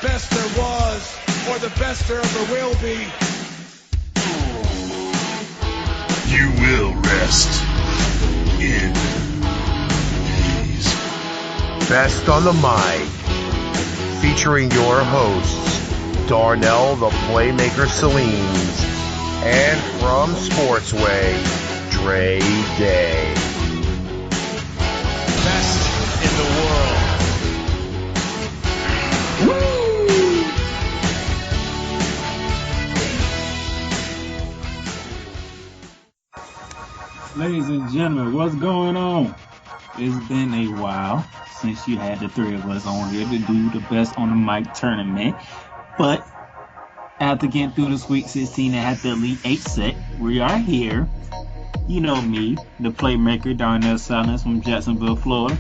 best there was or the best there ever will be. You will rest in peace. Best on the Mic, featuring your hosts, Darnell the Playmaker Saleens, and from Sportsway, Dre Day. Best in the world. Ladies and gentlemen, what's going on? It's been a while since you had the three of us on here to do the Best on the Mic tournament. But after getting through the Sweet 16 and had the Elite 8 set, we are here. You know me, the Playmaker, Darnell Silence from Jacksonville, Florida.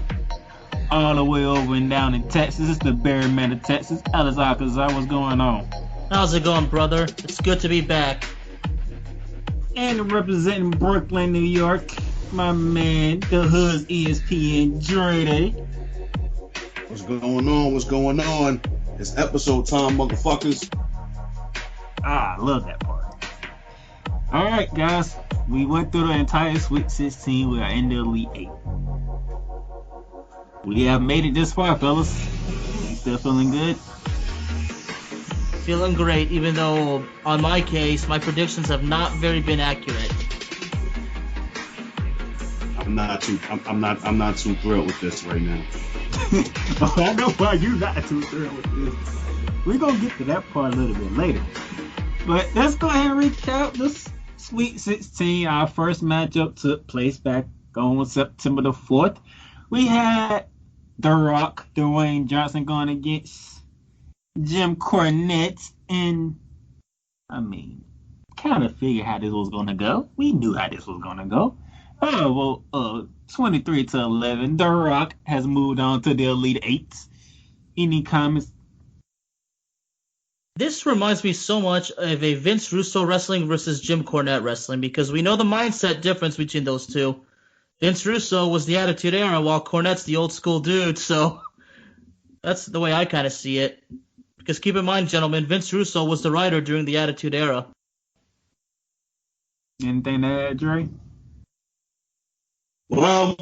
All the way over and down in Texas, it's the Barry Man of Texas. Alice Alcazar, what's going on? How's it going, brother? It's good to be back. And representing Brooklyn, New York, my man, the Hood's ESPN, Dre. What's going on? What's going on? It's episode time, motherfuckers. I love that part. All right, guys. We went through the entire Sweet 16. We are in the Elite 8. We have made it this far, fellas. You still feeling good? Feeling great, even though, on my case, my predictions have not very been accurate. I'm not too thrilled with this right now. Oh, I know why you're not too thrilled with this. We're going to get to that part a little bit later. But let's go ahead and recap this Sweet 16. Our first matchup took place back on September the 4th. We had The Rock, Dwayne Johnson, going against Jim Cornette, and I mean, kind of figured how this was going to go. We knew how this was going to go. 23-11, The Rock has moved on to the Elite 8. Any comments? This reminds me so much of a Vince Russo wrestling versus Jim Cornette wrestling, because we know the mindset difference between those two. Vince Russo was the Attitude Era, while Cornette's the old school dude, so that's the way I kind of see it. Because keep in mind, gentlemen, Vince Russo was the writer during the Attitude Era. Anything to add, Dre? Well,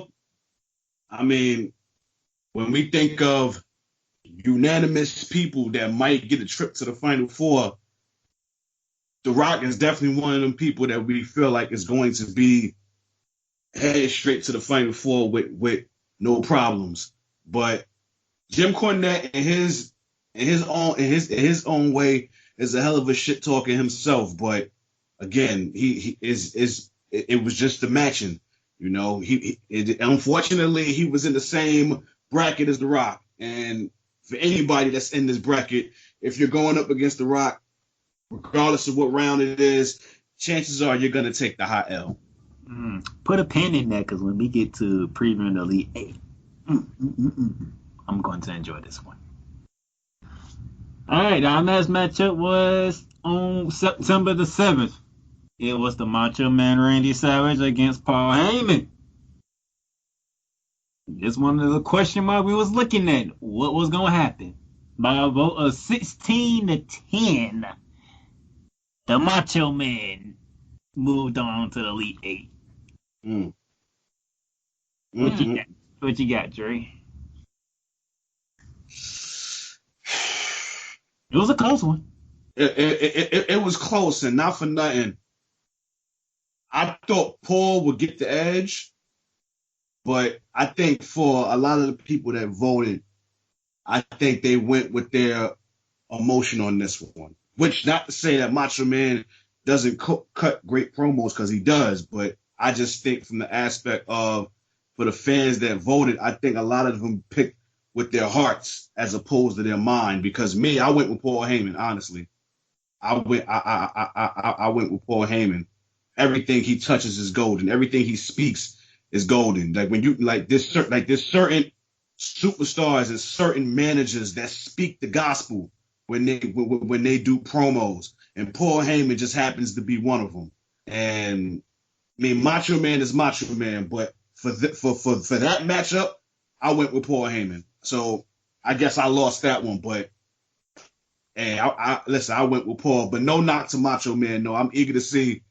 I mean, when we think of unanimous people that might get a trip to the Final Four, The Rock is definitely one of them people that we feel like is going to be headed straight to the Final Four with no problems. But Jim Cornette in his own way is a hell of a shit talker himself. But again, it was just the matching. You know, unfortunately he was in the same bracket as The Rock. And for anybody that's in this bracket, if you're going up against The Rock, regardless of what round it is, chances are you're gonna take the hot L. Put a pin in that, because when we get to previewing the Elite 8, I'm going to enjoy this one. All right, our next matchup was on September the 7th. It was the Macho Man Randy Savage against Paul Heyman. Just one of the question mark we was looking at. What was going to happen? By a vote of 16-10, the Macho Man moved on to the Elite 8. What you got, Dre? It was a close one. It was close, and not for nothing. I thought Paul would get the edge, but I think for a lot of the people that voted, I think they went with their emotion on this one. Which, not to say that Macho Man doesn't cut great promos, because he does, but I just think from the aspect of, for the fans that voted, I think a lot of them picked with their hearts as opposed to their mind. Because me, I went with Paul Heyman, honestly. I went with Paul Heyman. Everything he touches is golden. Everything he speaks is golden. Like when you there's certain superstars and certain managers that speak the gospel when they do promos, and Paul Heyman just happens to be one of them. And I mean, Macho Man is Macho Man, but for that matchup, I went with Paul Heyman. So I guess I lost that one, but Hey, listen, I went with Paul, but no knock to Macho Man. No, I'm eager to see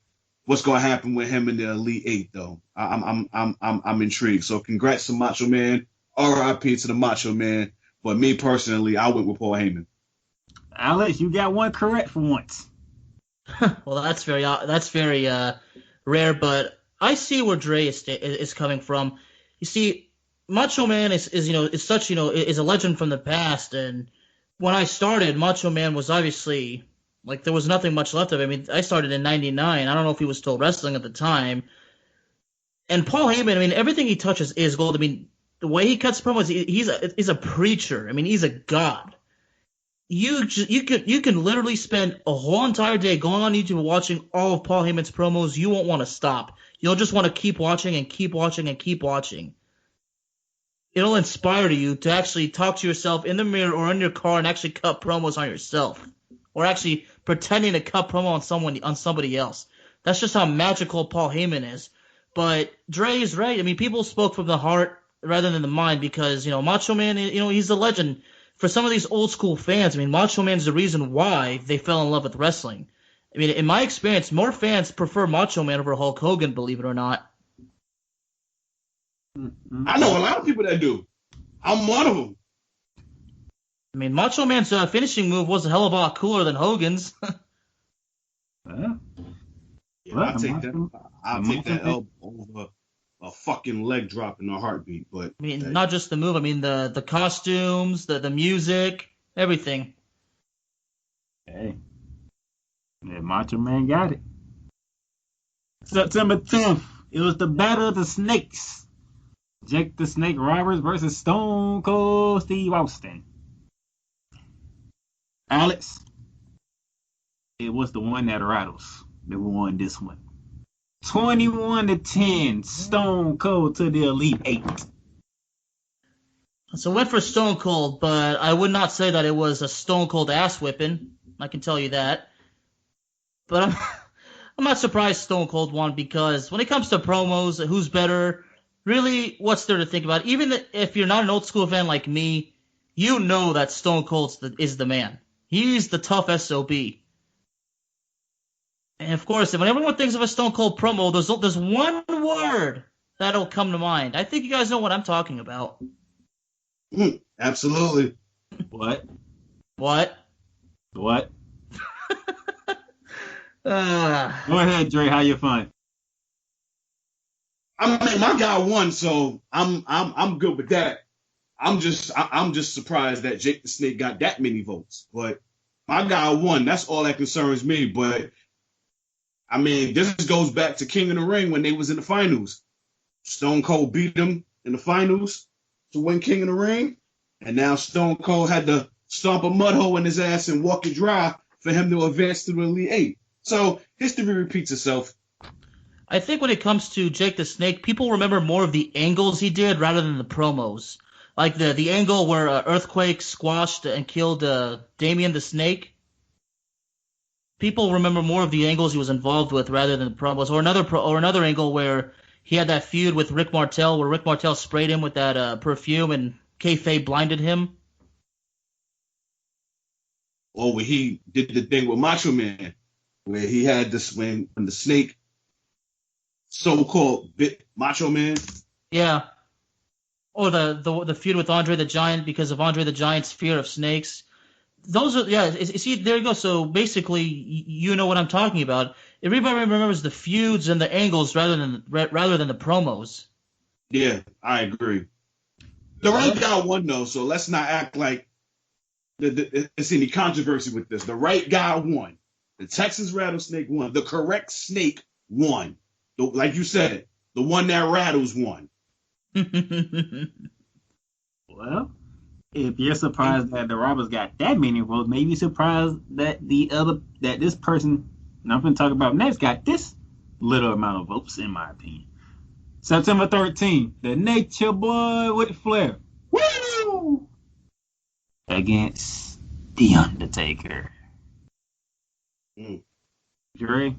what's going to happen with him in the Elite Eight, though. I'm intrigued. So congrats to Macho Man. R.I.P. to the Macho Man. But me personally, I went with Paul Heyman. Alex, you got one correct for once. Well, that's very rare, but I see where Dre is coming from. You see, Macho Man is a legend from the past, and when I started, Macho Man was obviously like there was nothing much left of it. I mean, I started in '99. I don't know if he was still wrestling at the time. And Paul Heyman, I mean, everything he touches is gold. I mean, the way he cuts promos, he's a preacher. I mean, he's a god. You can literally spend a whole entire day going on YouTube watching all of Paul Heyman's promos. You won't want to stop. You'll just want to keep watching and keep watching and keep watching. It'll inspire you to actually talk to yourself in the mirror or in your car and actually cut promos on yourself, or actually pretending to cut promo on somebody else. That's just how magical Paul Heyman is. But Dre is right. I mean, people spoke from the heart rather than the mind because Macho Man, he's a legend. For some of these old school fans, I mean, Macho Man's the reason why they fell in love with wrestling. I mean, in my experience, more fans prefer Macho Man over Hulk Hogan, believe it or not. I know a lot of people that do. I'm one of them. I mean, Macho Man's finishing move was a hell of a lot cooler than Hogan's. Yeah, I'll take that. I'll take that elbow over a fucking leg drop in a heartbeat. But I mean, not just the move. I mean, the costumes, the music, everything. Hey, yeah, Macho Man got it. September 10th, it was the Battle of the Snakes. Jake the Snake Roberts versus Stone Cold Steve Austin. Alex, it was the one that rattles that won this one. 21-10, Stone Cold to the Elite Eight. So went for Stone Cold, but I would not say that it was a Stone Cold ass whipping. I can tell you that. But I'm not surprised Stone Cold won because when it comes to promos, who's better, really, what's there to think about? Even if you're not an old school fan like me, you know that Stone Cold is the man. He's the tough SOB. And of course, when everyone thinks of a Stone Cold promo, there's one word that'll come to mind. I think you guys know what I'm talking about. Absolutely. What? What? What? Go ahead, Dre. How you fun? I mean, my guy won, so I'm good with that. I'm just surprised that Jake the Snake got that many votes. But my guy won. That's all that concerns me. But I mean, this goes back to King of the Ring when they was in the finals. Stone Cold beat him in the finals to win King of the Ring, and now Stone Cold had to stomp a mud hole in his ass and walk it dry for him to advance to the Elite Eight. So history repeats itself. I think when it comes to Jake the Snake, people remember more of the angles he did rather than the promos. Like the angle where Earthquake squashed and killed Damien the Snake. People remember more of the angles he was involved with rather than the promos. Or another angle where he had that feud with Rick Martel, where Rick Martel sprayed him with that perfume and kayfabe blinded him. Or where he did the thing with Macho Man, where he had this when the Snake so-called bit Macho Man. Yeah. Or the feud with Andre the Giant because of Andre the Giant's fear of snakes. Those are, yeah, see, there you go. So basically, you know what I'm talking about. Everybody remembers the feuds and the angles rather than the promos. Yeah, I agree. The right guy won, though, so let's not act like there's any controversy with this. The right guy won. The Texas Rattlesnake won. The correct snake won. Like you said, the one that rattles won. Well, if you're surprised that the Robbers got that many votes, maybe you're surprised that this person, and I'm going to talk about next, got this little amount of votes, in my opinion. September 13th, the Nature Boy with Flair. Woo! Against The Undertaker. Dre,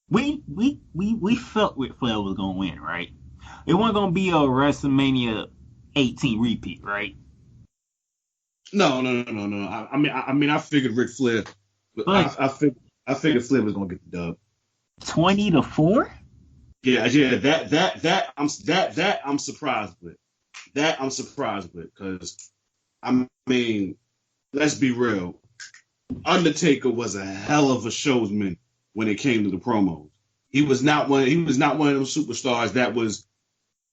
we felt with Flair was going to win, right? It wasn't going to be a WrestleMania 18 repeat, right? No. I figured Ric Flair, but But I figured Flair was gonna get the dub. 20-4. Yeah. That I'm surprised with. That I'm surprised with because I mean, let's be real. Undertaker was a hell of a showman when it came to the promos. He was not one. He was not one of those superstars that was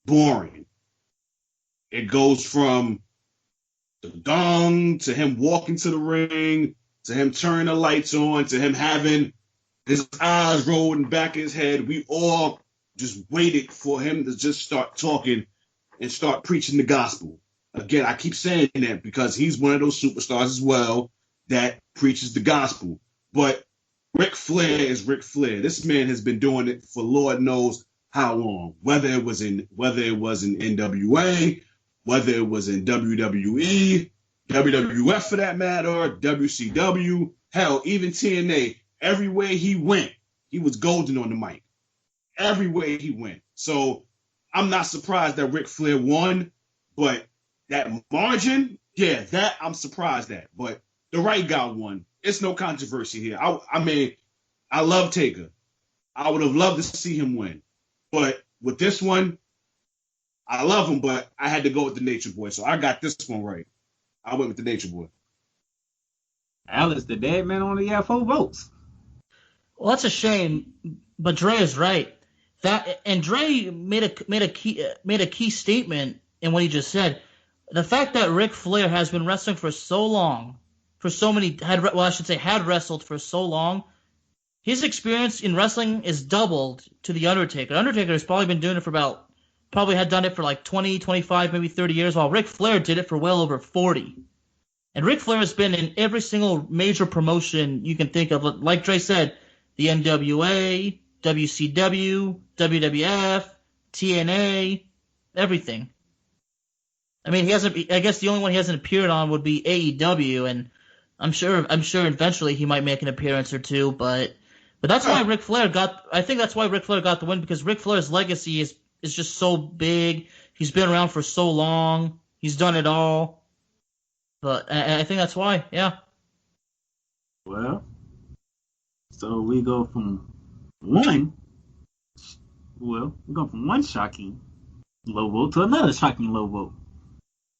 boring. It goes from the gong to him walking to the ring to him turning the lights on to him having his eyes rolled in the back of his head. We all just waited for him to just start talking and start preaching the gospel. Again, I keep saying that because he's one of those superstars as well that preaches the gospel. But Ric Flair is Ric Flair. This man has been doing it for Lord knows how long. Whether it was in NWA, whether it was in WWE, WWF for that matter, WCW, hell, even TNA. Everywhere he went, he was golden on the mic. Everywhere he went. So I'm not surprised that Ric Flair won, but that margin, yeah, that I'm surprised at. But the right guy won. It's no controversy here. I mean, I love Taker. I would have loved to see him win. But with this one, I love him, but I had to go with the Nature Boy. So I got this one right. I went with the Nature Boy. Alice, the dead man, only got 4 votes. Well, that's a shame, but Dre is right. Dre made a key statement in what he just said. The fact that Ric Flair has been wrestling for so long, had wrestled for so long, his experience in wrestling is doubled to the Undertaker. Undertaker has probably been doing it had done it for like 20, 25, maybe 30 years, while Ric Flair did it for well over 40. And Ric Flair has been in every single major promotion you can think of. Like Dre said, the NWA, WCW, WWF, TNA, everything. I mean, I guess the only one he hasn't appeared on would be AEW, and I'm sure eventually he might make an appearance or two, but that's why Ric Flair got the win, because Ric Flair's legacy is just so big. He's been around for so long. He's done it all. But I think that's why, yeah. Well, so we go from one shocking low vote to another shocking low vote.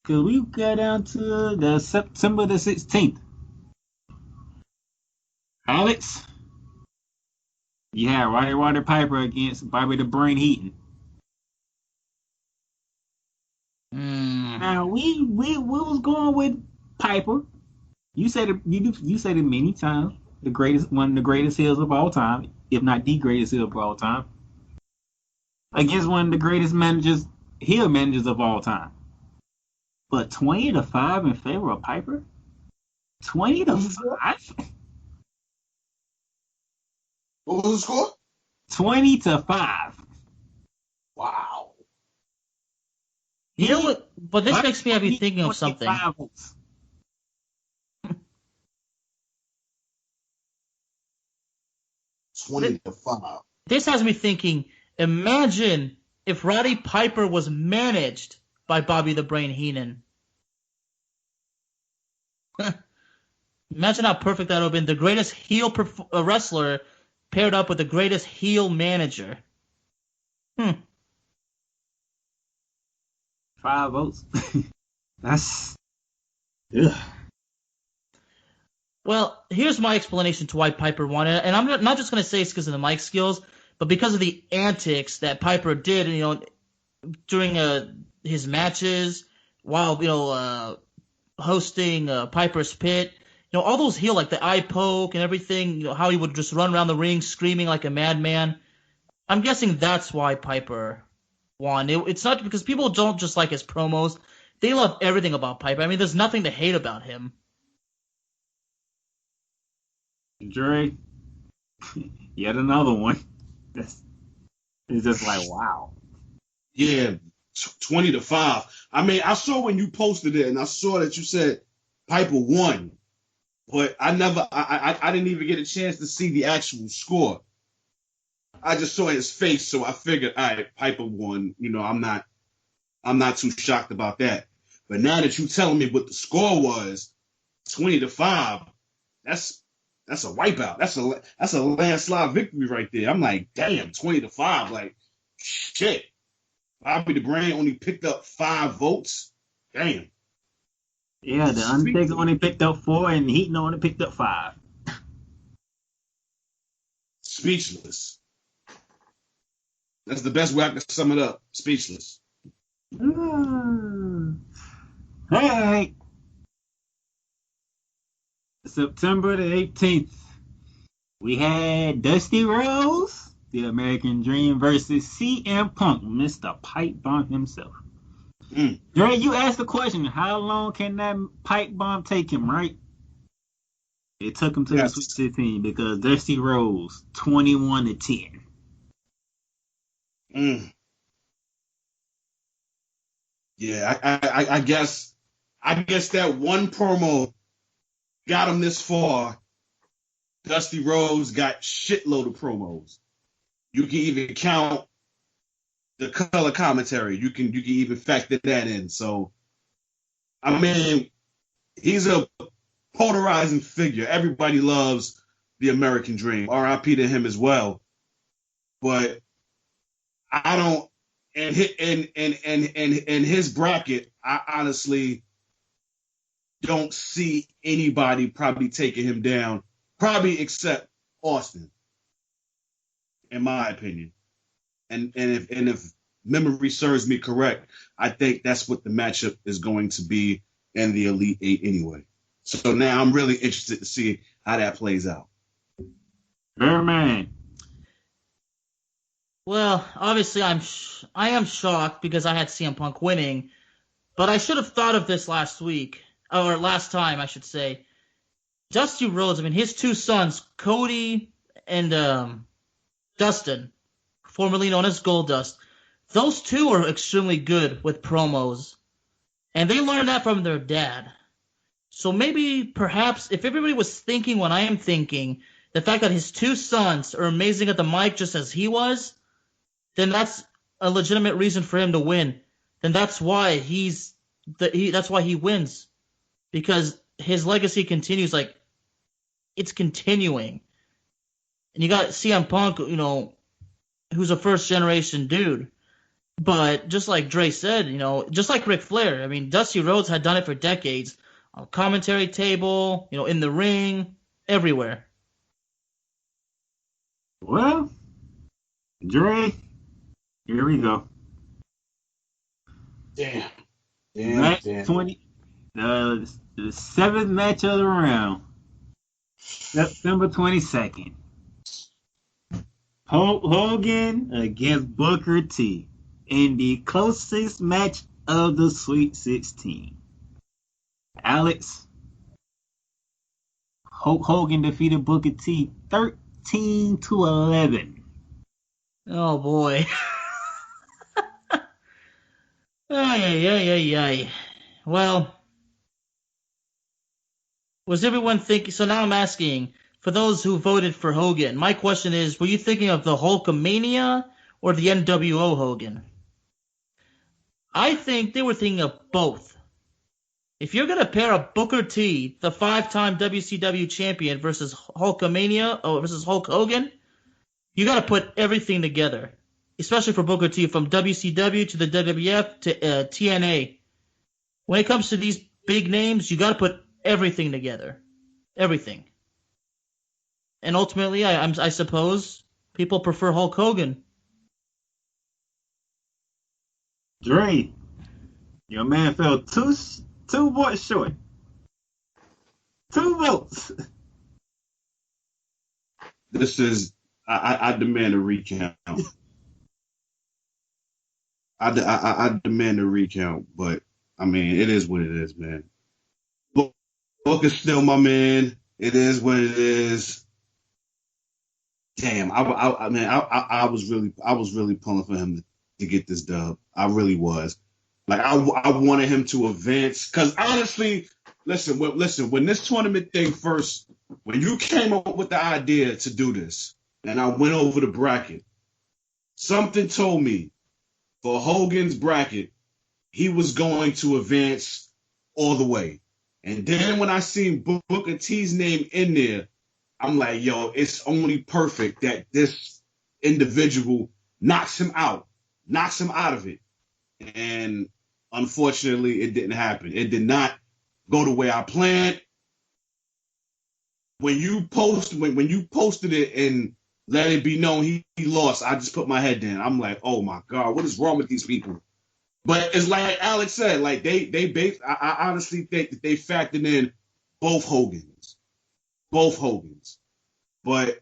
Because we got down to the September the 16th. Alex, you had Roddy Piper against Bobby the Brain Heaton. Now we was going with Piper. You said it many times. One of the greatest heels of all time, if not the greatest heel of all time, against one of the greatest heel managers of all time. But 20-5 in favor of Piper. 20-5. What was the score? 20-5. Wow. You know what? But this makes me be thinking of something. 20-5. This has me thinking, imagine if Roddy Piper was managed by Bobby the Brain Heenan. Imagine how perfect that would have been. The greatest heel wrestler paired up with the greatest heel manager. 5 votes. That's... Ugh. Well, here's my explanation to why Piper won it, and I'm not just going to say it's because of the mic skills, but because of the antics that Piper did, during his matches, while hosting Piper's Pit, all those heel, like the eye poke and everything, how he would just run around the ring screaming like a madman. I'm guessing that's why Piper won. It's not because people don't just like his promos; they love everything about Piper. I mean, there's nothing to hate about him. Dre, yet another one. It's just like, wow. Yeah, 20-5. I mean, I saw when you posted it, and I saw that you said Piper won, but I didn't even get a chance to see the actual score. I just saw his face, so I figured, all right, Piper won. I'm not too shocked about that. But now that you telling me what the score was, 20-5, that's a wipeout. That's a landslide victory right there. I'm like, damn, 20-5, like shit. Bobby the Brain only picked up 5 votes. Damn. Yeah, the Undertaker only picked up 4, and Heaton only picked up 5. Speechless. That's the best way I can sum it up. Speechless. Hey, September the 18th, we had Dusty Rhodes, the American Dream, versus CM Punk, Mr. Pipe Bomb himself. Dre, you asked the question, how long can that pipe bomb take him, right? It took him to the Sweet 16 because Dusty Rhodes, 21-10. Yeah, I guess that one promo got him this far. Dusty Rhodes got shitload of promos. You can even count the color commentary. You can even factor that in. So, I mean, he's a polarizing figure. Everybody loves the American Dream. R.I.P. to him as well. But I don't. And his bracket, I honestly don't see anybody probably taking him down. Probably except Austin, in my opinion. And if memory serves me correct, I think that's what the matchup is going to be in the Elite Eight anyway. So now I'm really interested to see how that plays out. Man. Well, obviously I am shocked because I had CM Punk winning, but I should have thought of this last week, or last time I should say. Dusty Rhodes, I mean, his 2 sons, Cody and Dustin, formerly known as Goldust, those 2 are extremely good with promos, and they learned that from their dad. So maybe, perhaps, if everybody was thinking what I am thinking, the fact that his 2 sons are amazing at the mic just as he was, then that's a legitimate reason for him to win. Then that's why that's why he wins, because his legacy continues. Like, it's continuing, and you got CM Punk, who's a first generation dude. But just like Dre said, just like Ric Flair, I mean, Dusty Rhodes had done it for decades, on a commentary table, in the ring, everywhere. Well, Dre, here we go. Damn. Match 20, the 7th match of the round, September 22nd. Hulk Hogan against Booker T in the closest match of the Sweet 16. Alex, Hulk Hogan defeated Booker T 13-11. Oh boy. Ay. Well, was everyone thinking? So now I'm asking, for those who voted for Hogan, my question is, were you thinking of the Hulkamania or the NWO Hogan? I think they were thinking of both. If you're going to pair a Booker T, the 5-time WCW champion, versus Hulkamania or versus Hulk Hogan, you got to put everything together. Especially for Booker T, from WCW to the WWF to TNA. When it comes to these big names, you got to put everything together. Everything. And ultimately, I suppose, people prefer Hulk Hogan. Dre, your man fell two votes short. 2 votes. This is, I demand a recount. I demand a recount, but I mean, it is what it is, man. Book is still my man. It is what it is. Damn, I was really pulling for him to get this dub. I really was. Like, I wanted him to advance, because honestly, listen, when this tournament thing first, when you came up with the idea to do this, and I went over the bracket, something told me for Hogan's bracket, he was going to advance all the way. And then when I seen Booker T's name in there, I'm like, yo, it's only perfect that this individual knocks him out of it. And unfortunately, it didn't happen. It did not go the way I planned. When you posted it and let it be known he lost, I just put my head down. I'm like, oh my God, what is wrong with these people? But it's like Alex said, like I honestly think that they factored in both Hogans. But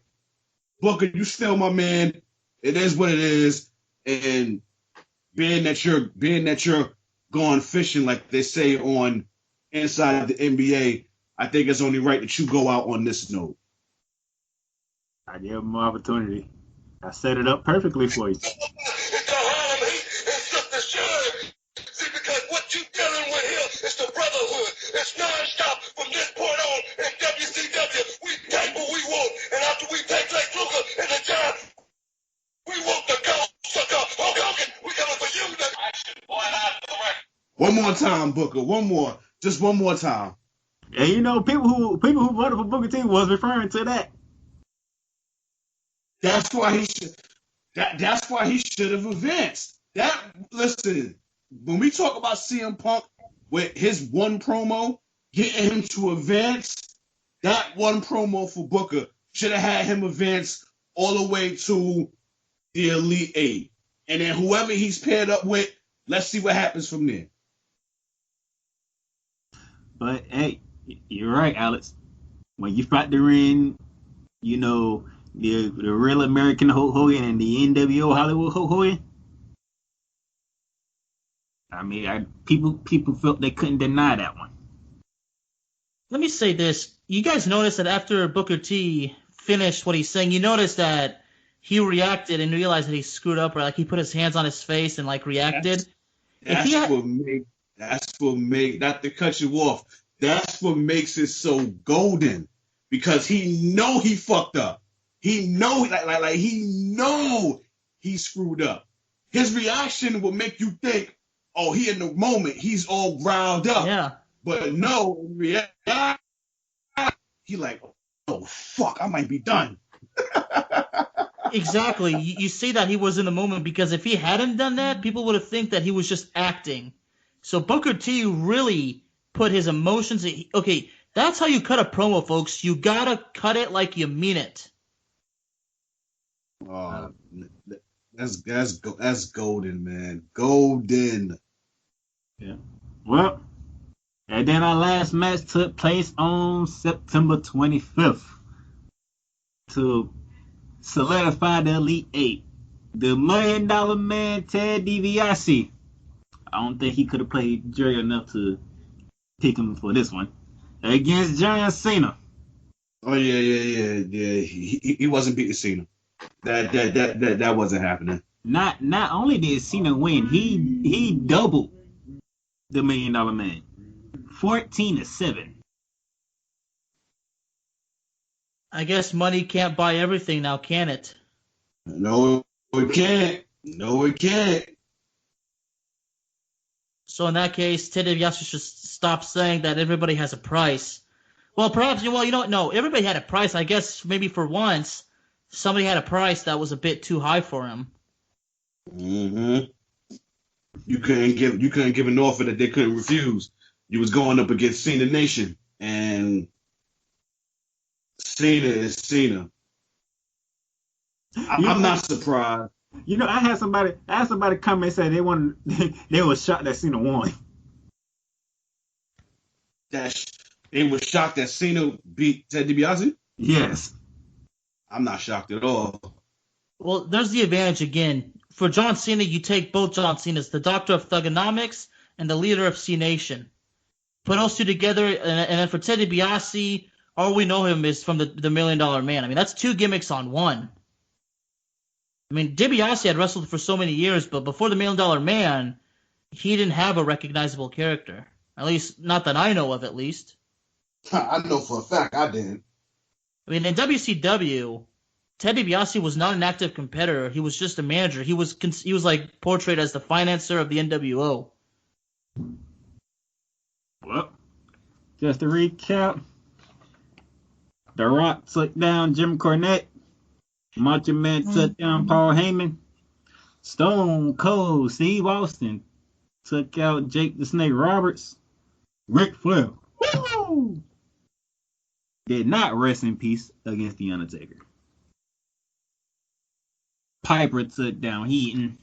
Booker, you still my man. It is what it is. And being that you're going fishing, like they say on Inside the NBA, I think it's only right that you go out on this note. I gave him an opportunity. I set it up perfectly for you. It's the Harlem Heat and Sister Shine. See, because what you dealing with here is the brotherhood. It's non-stop from this point on in WCW. We take what we want, and after we take Lex Luger and the Giants, we want the gold sucker. Hulk Hogan, we coming for you. Action, boy, out for the record. One more time, Booker. Just one more time. And you know, people who voted for Booker T was referring to that. That's why he should. That's why he should have advanced. Listen, when we talk about CM Punk with his one promo getting him to advance, that one promo for Booker should have had him advance all the way to the Elite Eight, and then whoever he's paired up with, let's see what happens from there. But hey, you're right, Alex. When you factor in, you know, the real American Hulk Hogan and the NWO Hollywood Hulk Hogan, I mean, people felt they couldn't deny that one. Let me say this. You guys noticed that after Booker T finished what he's saying, you noticed that he reacted and realized that he screwed up, or like he put his hands on his face and like reacted. That's what makes, not to cut you off, that's what makes it so golden, because he know he fucked up. He know he screwed up. His reaction will make you think, oh, he in the moment, he's all riled up. Yeah. But no, in reality, he like, oh fuck, I might be done. Exactly. You see that he was in the moment, because if he hadn't done that, people would have think that he was just acting. So Booker T really put his emotions. Okay, that's how you cut a promo, folks. You gotta cut it like you mean it. That's golden, man. Golden. Yeah. Well, and then our last match took place on September 25th to solidify the Elite Eight. The $1 Million Man, Ted DiBiase. I don't think he could have played Jerry enough to pick him for this one. Against John Cena. Oh yeah. He wasn't beating Cena. That wasn't happening. Not only did Cena win, he doubled the $1 Million Man. 14-7. I guess money can't buy everything now, can it? No, it can't. So in that case, Ted DiBiase should stop saying that everybody has a price. Well, perhaps, no, everybody had a price. I guess maybe for once, somebody had a price that was a bit too high for him. Mm-hmm. You couldn't give an offer that they couldn't refuse. You was going up against Cena Nation, and Cena is Cena. I'm not surprised. You know, I had somebody come and say they were shocked that Cena won. They were shocked that Cena beat Ted DiBiase? Yes. I'm not shocked at all. Well, there's the advantage again. For John Cena, you take both John Cenas, the Doctor of Thugonomics and the leader of C Nation. Put those two together, and then for Ted DiBiase, all we know him is from the $1 Million Man. I mean, that's two gimmicks on one. I mean, DiBiase had wrestled for so many years, but before the $1 Million Man, he didn't have a recognizable character. At least, not that I know of, at least. I know for a fact I did. I mean, in WCW, Ted DiBiase was not an active competitor. He was just a manager. He was like portrayed as the financer of the NWO. Well, just to recap, The Rock took down Jim Cornette. Macho Man took down Paul Heyman. Stone Cold Steve Austin took out Jake the Snake Roberts. Ric Flair woo, did not rest in peace against The Undertaker. Piper took down Heaton.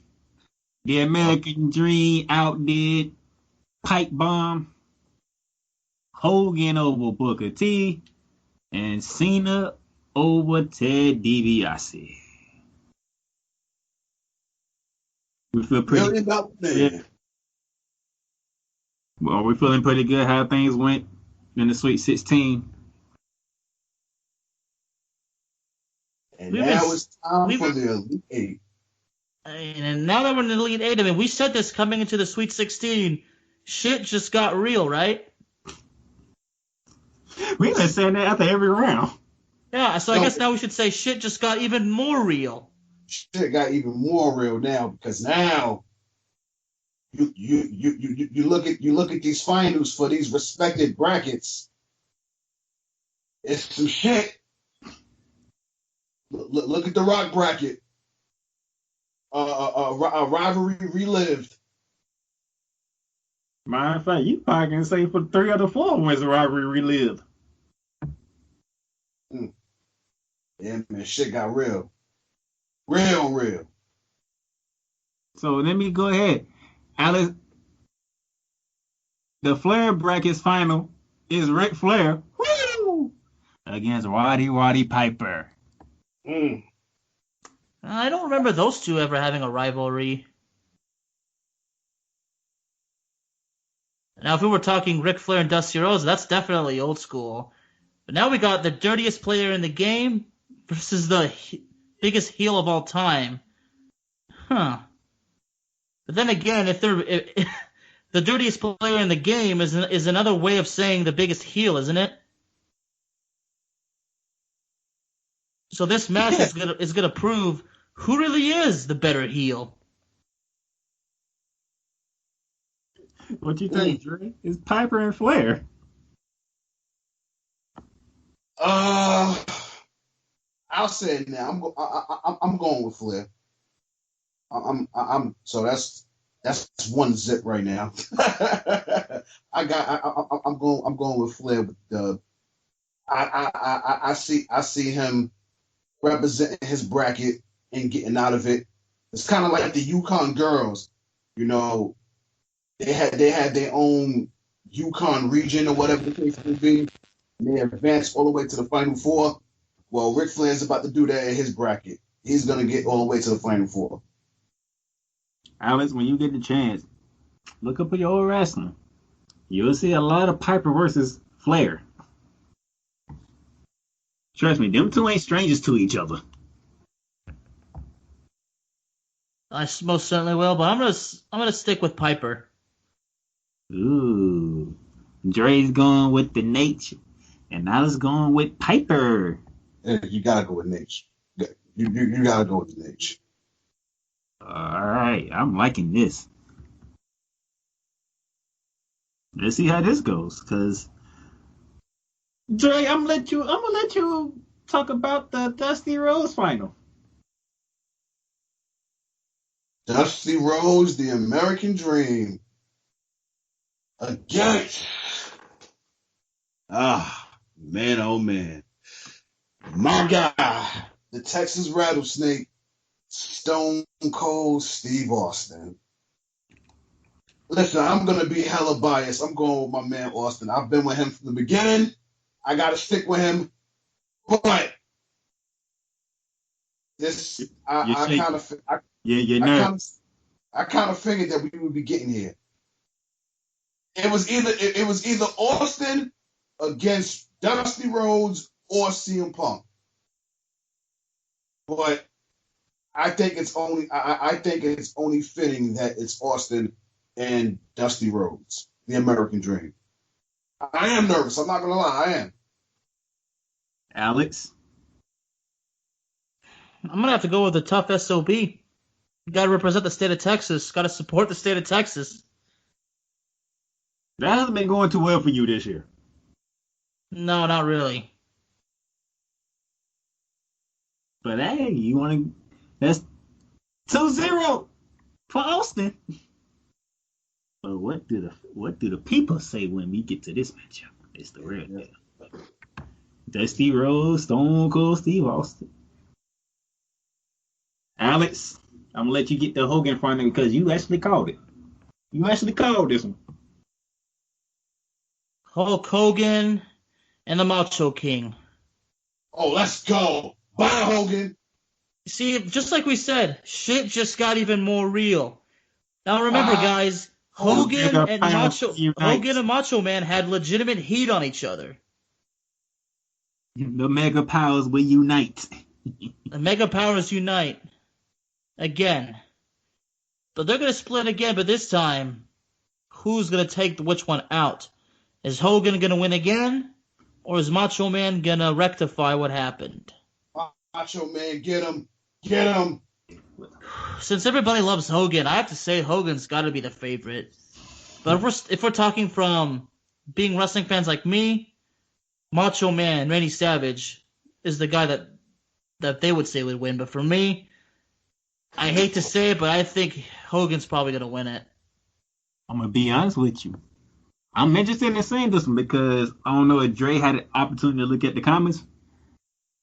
The American Dream outdid Pipe Bomb. Hogan over Booker T. And Cena over Ted DiBiase. We feel pretty good. Well, we feeling pretty good how things went in the Sweet 16. And now it's time for the Elite Eight. And now that we're in the Elite Eight, I mean, we said this coming into the Sweet 16. Shit just got real, right? We've been saying that after every round. Yeah, so I guess now we should say shit just got even more real. Shit got even more real now because now you look at these finals for these respected brackets. It's some shit. Look at the Rock bracket. A rivalry relived. Matter of fact, you probably can say for 3 out of 4 was a rivalry relived. Yeah, man, shit got real. Real. So let me go ahead. Alex, the Flair brackets final is Ric Flair against Roddy Piper. I don't remember those two ever having a rivalry. Now, if we were talking Ric Flair and Dusty Rhodes, that's definitely old school. But now we got the dirtiest player in the game versus the biggest heel of all time. Huh. But then again, if the dirtiest player in the game is another way of saying the biggest heel, isn't it? So this match is gonna prove who really is the better heel. What you think, Dre? It's Piper and Flair. I'll say it now. I'm going with Flair. So that's 1-0 right now. I'm going with Flair. But I see him representing his bracket and getting out of it. It's kind of like the Yukon girls, you know. They had their own Yukon region or whatever the case may be, and they advanced all the way to the Final Four. Well, Ric Flair's about to do that in his bracket. He's gonna get all the way to the Final Four. Alex, when you get the chance, look up at your old wrestling. You'll see a lot of Piper versus Flair. Trust me, them two ain't strangers to each other. I most certainly will, but I'm gonna stick with Piper. Ooh, Dre's going with the Nate, and I was going with Piper. Yeah, you gotta go with Nate. You gotta go with Nate. All right, I'm liking this. Let's see how this goes, cause Dre, I'm gonna let you talk about the Dusty Rhodes final. Dusty Rhodes, the American Dream, against man, oh man, my guy, the Texas Rattlesnake, Stone Cold Steve Austin. Listen, I'm gonna be hella biased. I'm going with my man Austin. I've been with him from the beginning. I gotta stick with him, but this I kind of figured that we would be getting here. It was either Austin against Dusty Rhodes or CM Punk. But I think it's only fitting that it's Austin and Dusty Rhodes, the American Dream. I am nervous. I'm not gonna lie. I am. Alex, I'm gonna have to go with the tough SOB. You gotta represent the state of Texas. Gotta support the state of Texas. That hasn't been going too well for you this year. No, not really. But hey, you want to? That's 2-0 for Austin. But what do the people say when we get to this matchup? It's the real deal. Dusty Rhodes, Stone Cold Steve Austin. Alex, I'm gonna let you get the Hogan front because you actually called it. You actually called this one. Hulk Hogan and the Macho King. Oh, let's go. Bye, Hogan. See, just like we said, shit just got even more real. Now remember, guys, Hogan and Macho Man had legitimate heat on each other. The Mega Powers will unite. The Mega Powers unite again, but they're gonna split again. But this time, who's gonna take which one out? Is Hogan gonna win again, or is Macho Man gonna rectify what happened? Macho Man, get him. Since everybody loves Hogan, I have to say Hogan's got to be the favorite. But if we're talking from being wrestling fans like me, Macho Man, Randy Savage, is the guy that they would say would win. But for me, I hate to say it, but I think Hogan's probably going to win it. I'm going to be honest with you. I'm interested in seeing this one because I don't know if Dre had an opportunity to look at the comments.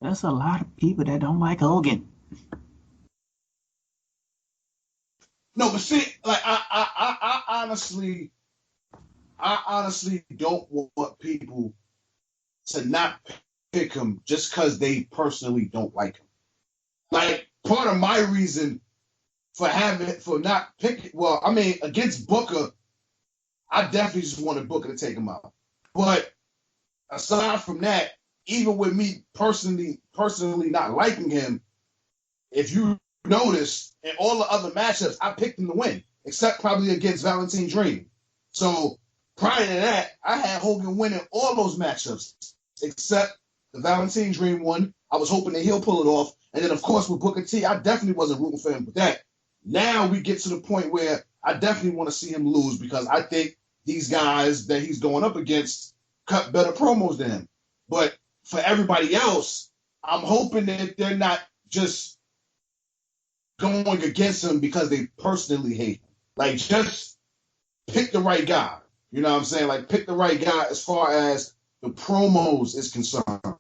There's a lot of people that don't like Hogan. No, but see, like I honestly don't want people to not pick him just because they personally don't like him. Like part of my reason for not picking, well, I mean, against Booker, I definitely just wanted Booker to take him out. But aside from that, even with me personally not liking him, if you notice, in all the other matchups, I picked him to win, except probably against Valentine Dream. So prior to that, I had Hogan winning all those matchups, except the Valentine Dream one. I was hoping that he'll pull it off. And then, of course, with Booker T, I definitely wasn't rooting for him with that. Now we get to the point where I definitely want to see him lose because I think these guys that he's going up against cut better promos than him. But for everybody else, I'm hoping that they're not just going against him because they personally hate him. Like, just pick the right guy. You know what I'm saying? Like, pick the right guy as far as the promos is concerned.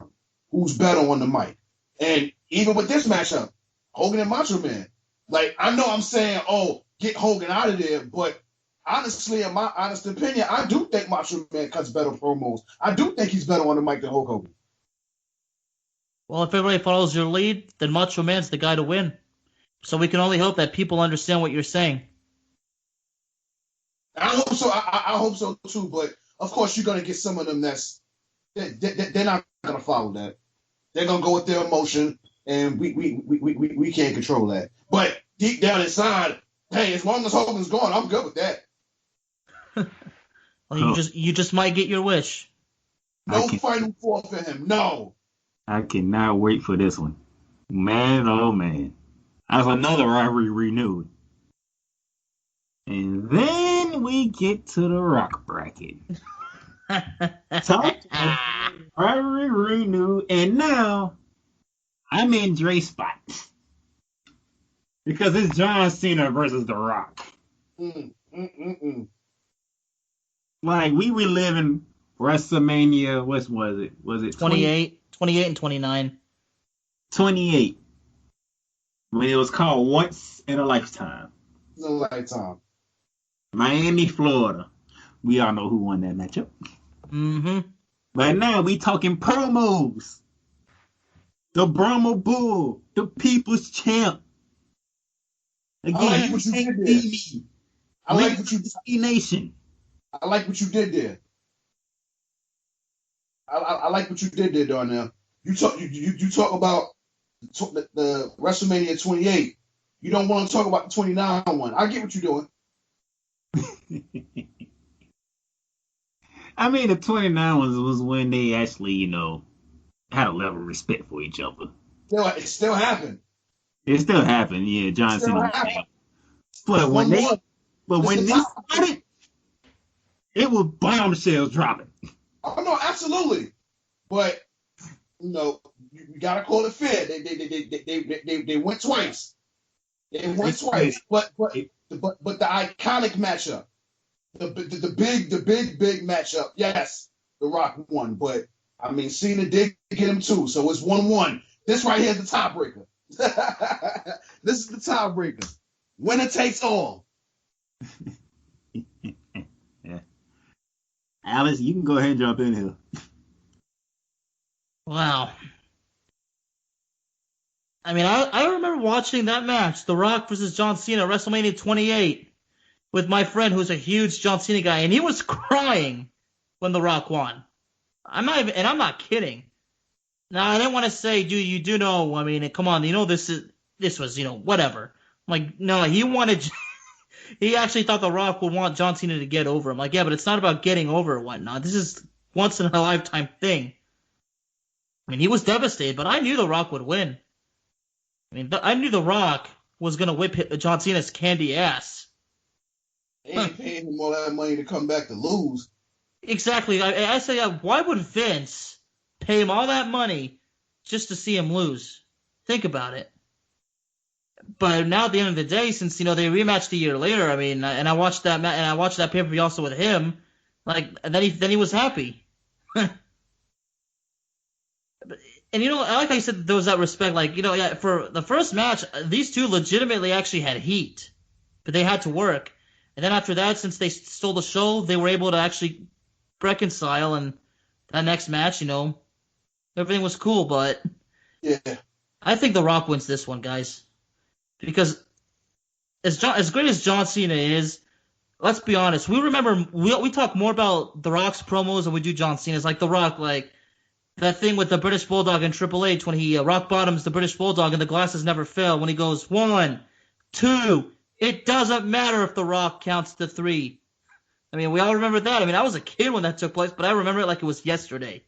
Who's better on the mic? And even with this matchup, Hogan and Macho Man. Like, I know I'm saying, oh, get Hogan out of there, but honestly, in my honest opinion, I do think Macho Man cuts better promos. I do think he's better on the mic than Hulk Hogan. Well, if everybody follows your lead, then Macho Man's the guy to win. So we can only hope that people understand what you're saying. I hope so. I hope so too. But of course, you're gonna get some of them they're not gonna follow that. They're gonna go with their emotion, and we can't control that. But deep down inside, hey, as long as Hogan's going, I'm good with that. Well, you just might get your wish. No final four for him. No. I cannot wait for this one. Man, oh man. That's another rivalry renewed. And then we get to the Rock bracket. Rivalry renewed, and now I'm in Dre's spot. Because it's John Cena versus The Rock. Like, we reliving WrestleMania, what was it? Was it 28 and 29. 28. When it was called Once in a Lifetime. In a lifetime. Miami, Florida. We all know who won that matchup. Mm-hmm. But now we talking promos. The Brahma Bull. The People's Champ. Again, I like what you did there. I like what you did. Nation. I like what you did there. I like what you did there, Darnell. You talk about the WrestleMania 28. You don't want to talk about the 29 one. I get what you're doing. I mean, the 29 was when they actually, had a level of respect for each other. It still happened. It still happened, yeah. John Cena. But when they started, It was bombshells dropping. Oh no, absolutely. But you gotta call it fair. They went twice. They went twice. But the iconic matchup, the big matchup. Yes, The Rock won, but I mean Cena did get him too, so it's 1-1. This right here is the tiebreaker. This is the tiebreaker. Winner takes all. Yeah. Alice, you can go ahead and jump in here. Wow. I mean, I remember watching that match, The Rock versus John Cena, WrestleMania 28, with my friend who's a huge John Cena guy, and he was crying when The Rock won. I'm not kidding. Now, I didn't want to say, dude, you do know, I mean, come on, this was, whatever. I'm like, no, he actually thought The Rock would want John Cena to get over. I'm like, yeah, but it's not about getting over or whatnot. This is once in a lifetime thing. I mean, he was devastated, but I knew The Rock would win. I mean, I knew The Rock was going to whip John Cena's candy ass. They ain't paying him all that money to come back to lose. Exactly. I say, why would Vince pay him all that money just to see him lose? Think about it. But now at the end of the day, since they rematched a year later, I mean, and I watched that and I watched that pay-per-view also with him, and then he was happy. And like I said, there was that respect. For the first match, these two legitimately actually had heat, but they had to work. And then after that, since they stole the show, they were able to actually reconcile. And that next match, everything was cool. But yeah, I think The Rock wins this one, guys, because as great as John Cena is, let's be honest. We talk more about The Rock's promos than we do John Cena's. Like The Rock, that thing with the British Bulldog and Triple H when he rock bottoms the British Bulldog and the glasses never fail. When he goes 1, 2, it doesn't matter if The Rock counts to 3. I mean, we all remember that. I mean, I was a kid when that took place, but I remember it like it was yesterday.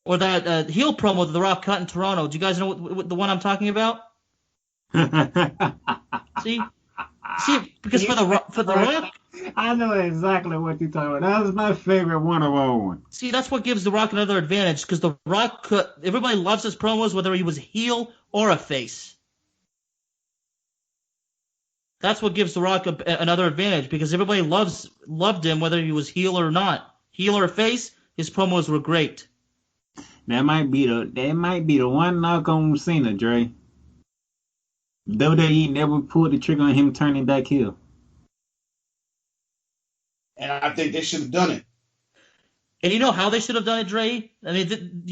Or that heel promo that The Rock cut in Toronto. Do you guys know what the one I'm talking about? See, because for the Rock. I know exactly what you're talking about. That was my favorite one of all one. See, that's what gives The Rock another advantage, because The Rock everybody loves his promos, whether he was a heel or a face. That's what gives The Rock another advantage, because everybody loved him whether he was heel or not. Heel or face, his promos were great. That might be the one knock on Cena, Dre. WWE never pulled the trigger on him turning back heel. And I think they should have done it. And you know how they should have done it, Dre? I mean,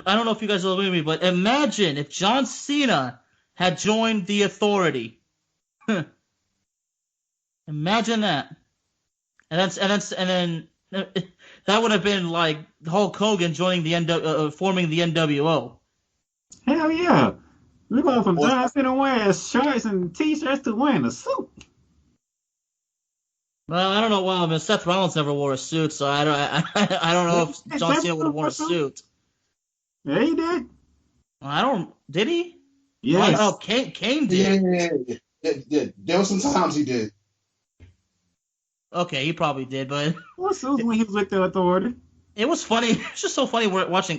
I don't know if you guys will agree with me, but imagine if John Cena had joined the Authority. Imagine that. And then that would have been like Hulk Hogan joining forming the NWO. Hell yeah. We're going from John Cena wearing shorts and t-shirts to wearing a suit. Well, I don't know. Well, I mean, Seth Rollins never wore a suit, so I don't know if John Cena would have worn a suit. Yeah, he did. Did he? Yes. Oh, Kane did. Yeah. There were some times he did. Okay, he probably did, but what suit when he was with the Authority? It was funny. It's just so funny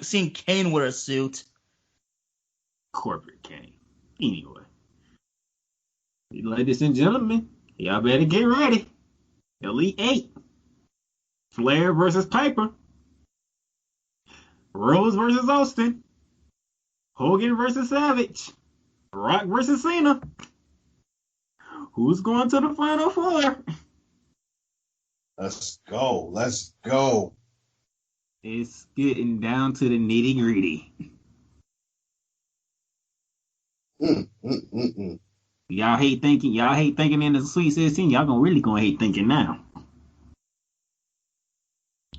seeing Kane wear a suit. Corporate Kane. Anyway, ladies and gentlemen, y'all better get ready. Elite 8. Flair versus Piper. Rose versus Austin. Hogan versus Savage. Rock versus Cena. Who's going to the Final Four? Let's go. It's getting down to the nitty gritty. Y'all hate thinking in the Sweet 16. Y'all really gonna hate thinking now.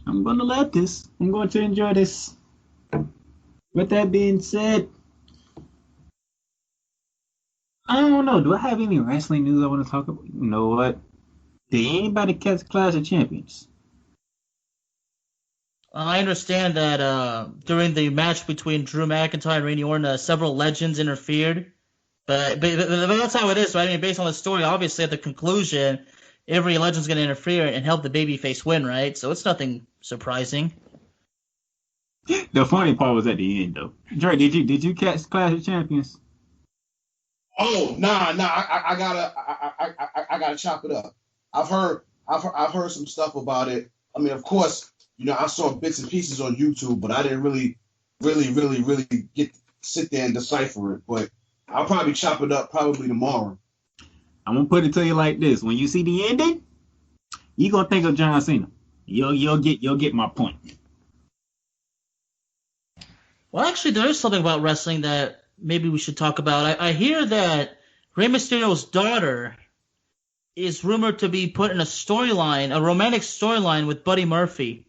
I'm going to enjoy this. With that being said, I don't know. Do I have any wrestling news I want to talk about? You know what? Did anybody catch Clash of Champions? I understand that during the match between Drew McIntyre and Randy Orton, several legends interfered. But that's how it is, right? I mean, based on the story, obviously at the conclusion, every legend's going to interfere and help the babyface win, right? So it's nothing surprising. The funny part was at the end, though. Dre, did you catch Clash of Champions? Oh, nah. I gotta chop it up. I've heard some stuff about it. I mean, of course, I saw bits and pieces on YouTube, but I didn't really sit there and decipher it. But I'll probably chop it up probably tomorrow. I'm gonna put it to you like this: when you see the ending, you gonna think of John Cena. You'll get my point. Well, actually, there is something about wrestling that maybe we should talk about. I hear that Rey Mysterio's daughter is rumored to be put in a romantic storyline with Buddy Murphy.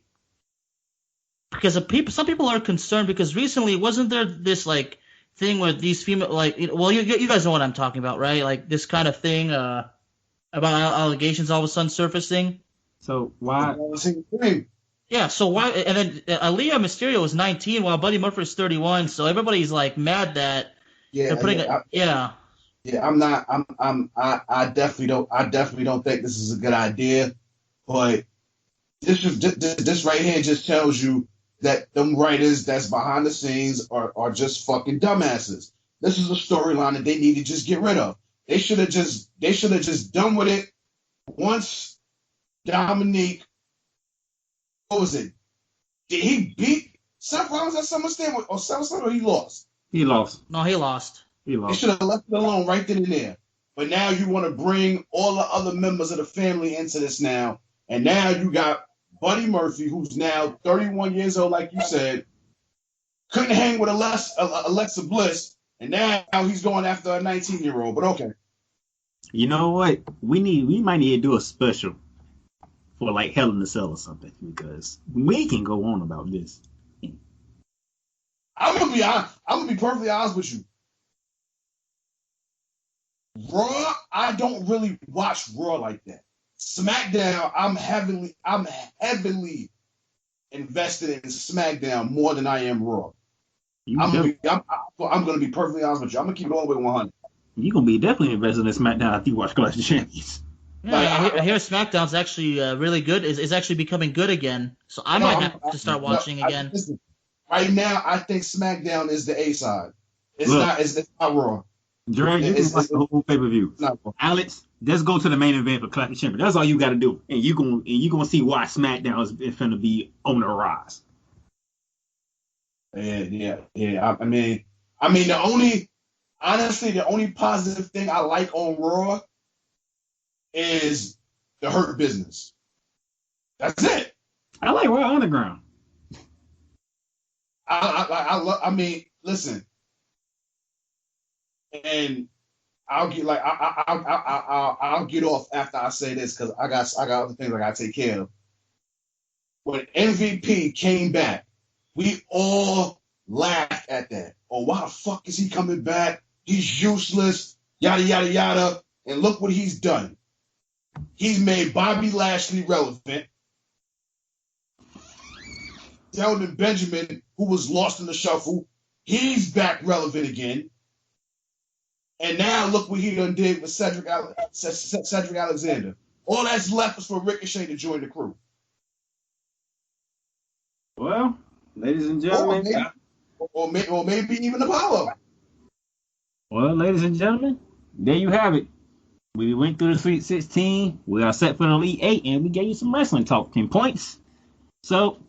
Because some people are concerned because recently wasn't there this like thing where these female you guys know what I'm talking about, right? Like this kind of thing about allegations all of a sudden surfacing. So why? Yeah, so why? And then Aaliyah Mysterio is 19 while Buddy Murphy is 31. So everybody's like mad that they're putting Yeah, I'm not. I definitely don't think this is a good idea. But this right here just tells you that them writers that's behind the scenes are just fucking dumbasses. This is a storyline that they need to just get rid of. They should have just done with it once Dominique. What was it? Did he beat Seth Rollins at SummerSlam or SummerSlam, or he lost? He lost. No, he lost. They should have left it alone right then and there. But now you want to bring all the other members of the family into this now. And now you got Buddy Murphy, who's now 31 years old, like you said, couldn't hang with Alexa Bliss, and now he's going after a 19-year-old. But okay. You know what? We might need to do a special for like Hell in a Cell or something, because we can go on about this. I'm gonna be perfectly honest with you. Raw, I don't really watch Raw like that. SmackDown, I'm heavily invested in SmackDown more than I am Raw. I'm gonna be perfectly honest with you. I'm gonna keep it all the way 100. You're gonna be definitely invested in SmackDown after you watch Clash of Champions. Yeah, I hear SmackDown's actually really good. Is actually becoming good again. So I might have to start watching again. Listen, right now, I think SmackDown is the A side. It's not Raw. Dre, you can watch the whole pay-per-view. Alex, let's go to the main event for Clash of Champions. That's all you got to do, and you gonna see why SmackDown is going to be on the rise. Yeah. I mean, the only positive thing I like on Raw is the Hurt Business. That's it. I like Raw Underground. I mean, listen, and I'll get I'll get off after I say this because I got other things I gotta take care of. When MVP came back, we all laughed at that. Oh, why the fuck is he coming back? He's useless, yada yada yada. And look what he's done. He's made Bobby Lashley relevant. Sheldon Benjamin, who was lost in the shuffle, he's back relevant again. And now look what he done did with Cedric Alexander. All that's left is for Ricochet to join the crew. Well, ladies and gentlemen. Or maybe even Apollo. Well, ladies and gentlemen, there you have it. We went through the Sweet 16. We are set for the Elite 8, and we gave you some wrestling talk, 10 points. So,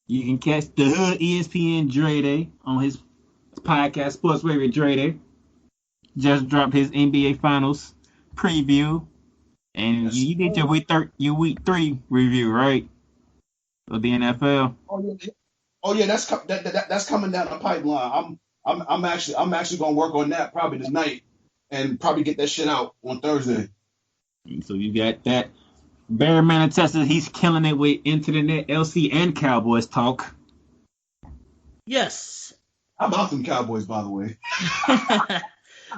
you can catch the Hood ESPN Dre Day on his podcast, Sports Radio Dre Day. Just dropped his NBA Finals preview, and you did your week 3 review, right? Of the NFL. Oh yeah, that's coming down the pipeline. I'm actually gonna work on that probably tonight, and probably get that shit out on Thursday. So you got that. Barry Manatessa, he's killing it with Internet, LC, and Cowboys talk. Yes. How about them Cowboys, by the way?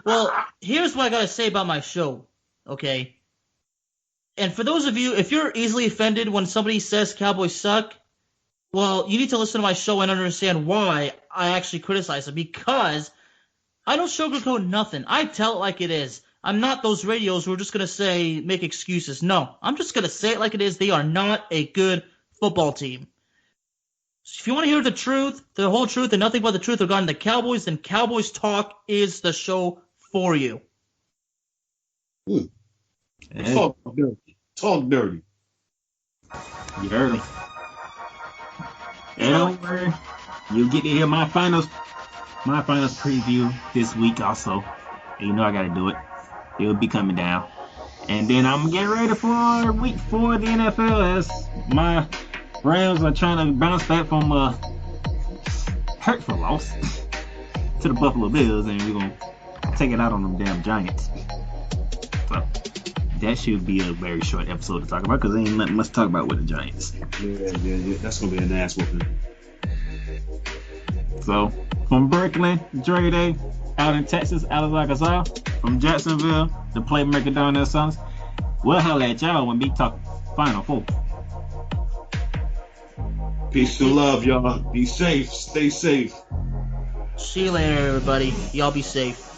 Well, here's what I gotta say about my show, okay? And for those of you, if you're easily offended when somebody says Cowboys suck, well, you need to listen to my show and understand why I actually criticize them. Because I don't sugarcoat nothing. I tell it like it is. I'm not those radios who are just going to make excuses. No, I'm just going to say it like it is. They are not a good football team. So if you want to hear the truth, the whole truth, and nothing but the truth regarding the Cowboys, then Cowboys Talk is the show for you. Hey. Talk dirty. You heard him. And don't worry, you get to hear my finals preview this week also. And you know I got to do it. It will be coming down. And then I'm getting ready for week 4 of the NFL as my Rams are trying to bounce back from a hurtful loss to the Buffalo Bills, and we're going to take it out on them damn Giants. So that should be a very short episode to talk about because there ain't nothing much to talk about with the Giants. Yeah. That's going to be an ass whooping. So from Berkeley, Dre Day, out in Texas, Alex Arkansas, from Jacksonville, the playmaker down there, sons. We'll holler at y'all when we talk Final Four. Peace and love, y'all. Be safe. Stay safe. See you later, everybody. Y'all be safe.